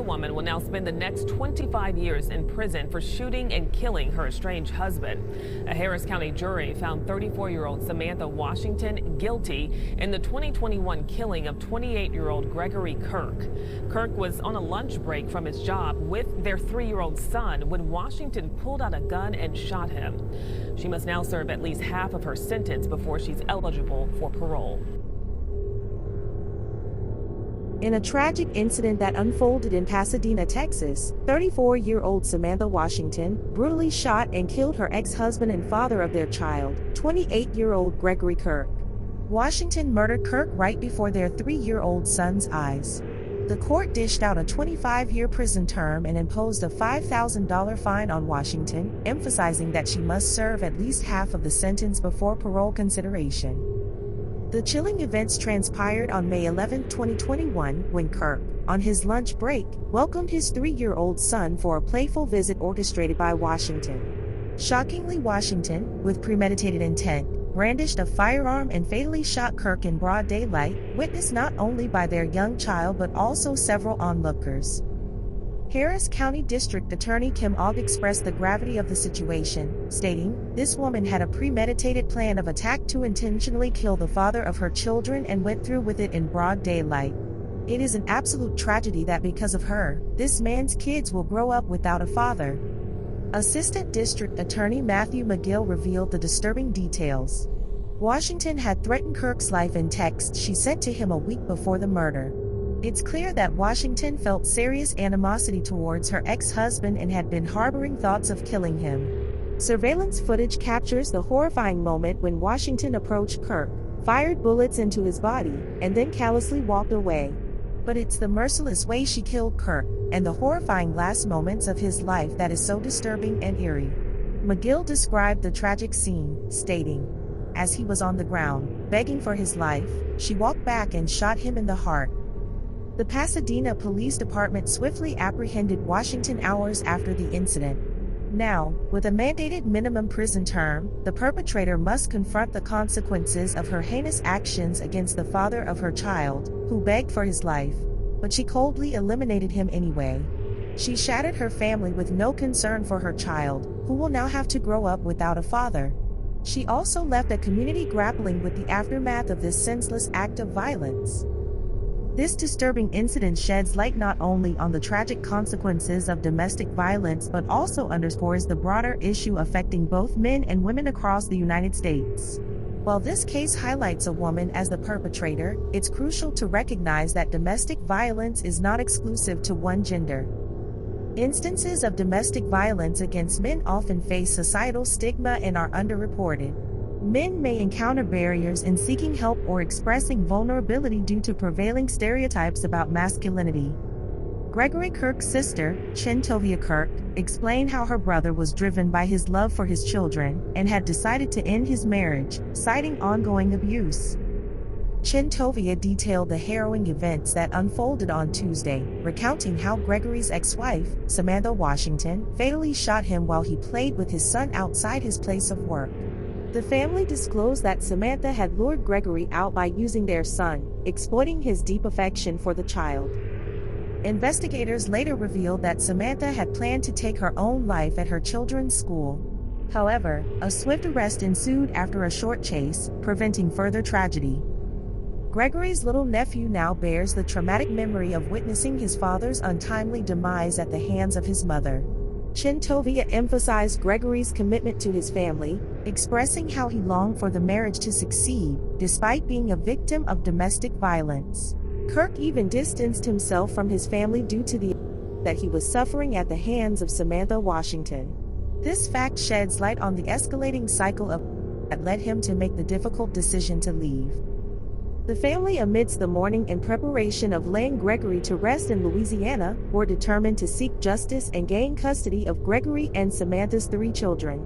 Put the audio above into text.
Louisiana woman will now spend the next 25 years in prison for shooting and killing her estranged husband. A Harris County jury found 34-year-old Samantha Washington guilty in the 2021 killing of 28-year-old Gregory Kirk. Kirk was on a lunch break from his job with their 3-year-old son when Washington pulled out a gun and shot him. She must now serve at least half of her sentence before she's eligible for parole. In a tragic incident that unfolded in Pasadena, Texas, 34-year-old Samantha Washington brutally shot and killed her ex-husband and father of their child, 28-year-old Gregory Kirk. Washington murdered Kirk right before their 3-year-old son's eyes. The court dished out a 25-year prison term and imposed a $5,000 fine on Washington, emphasizing that she must serve at least half of the sentence before parole consideration. The chilling events transpired on May 11, 2021, when Kirk, on his lunch break, welcomed his 3-year-old son for a playful visit orchestrated by Washington. Shockingly, Washington, with premeditated intent, brandished a firearm and fatally shot Kirk in broad daylight, witnessed not only by their young child but also several onlookers. Harris County District Attorney Kim Ogg expressed the gravity of the situation, stating, "This woman had a premeditated plan of attack to intentionally kill the father of her children and went through with it in broad daylight. It is an absolute tragedy that because of her, this man's kids will grow up without a father." Assistant District Attorney Matthew McGill revealed the disturbing details. Washington had threatened Kirk's life in texts she sent to him a week before the murder. It's clear that Washington felt serious animosity towards her ex-husband and had been harboring thoughts of killing him. Surveillance footage captures the horrifying moment when Washington approached Kirk, fired bullets into his body, and then callously walked away. But it's the merciless way she killed Kirk, and the horrifying last moments of his life that is so disturbing and eerie. McGill described the tragic scene, stating, "As he was on the ground, begging for his life, she walked back and shot him in the heart." The Pasadena Police Department swiftly apprehended Washington hours after the incident. Now, with a mandated minimum prison term, the perpetrator must confront the consequences of her heinous actions against the father of her child, who begged for his life. But she coldly eliminated him anyway. She shattered her family with no concern for her child, who will now have to grow up without a father. She also left a community grappling with the aftermath of this senseless act of violence. This disturbing incident sheds light not only on the tragic consequences of domestic violence but also underscores the broader issue affecting both men and women across the United States. While this case highlights a woman as the perpetrator, it's crucial to recognize that domestic violence is not exclusive to one gender. Instances of domestic violence against men often face societal stigma and are underreported. Men may encounter barriers in seeking help or expressing vulnerability due to prevailing stereotypes about masculinity. Gregory Kirk's sister, Chintovia Kirk, explained how her brother was driven by his love for his children and had decided to end his marriage, citing ongoing abuse. Chintovia detailed the harrowing events that unfolded on Tuesday, recounting how Gregory's ex-wife, Samantha Washington, fatally shot him while he played with his son outside his place of work. The family disclosed that Samantha had lured Gregory out by using their son, exploiting his deep affection for the child. Investigators later revealed that Samantha had planned to take her own life at her children's school. However, a swift arrest ensued after a short chase, preventing further tragedy. Gregory's little nephew now bears the traumatic memory of witnessing his father's untimely demise at the hands of his mother. Chintovia emphasized Gregory's commitment to his family, expressing how he longed for the marriage to succeed, despite being a victim of domestic violence. Kirk even distanced himself from his family due to the that he was suffering at the hands of Samantha Washington. This fact sheds light on the escalating cycle of that led him to make the difficult decision to leave. The family, amidst the mourning and preparation of laying Gregory to rest in Louisiana, were determined to seek justice and gain custody of Gregory and Samantha's 3 children.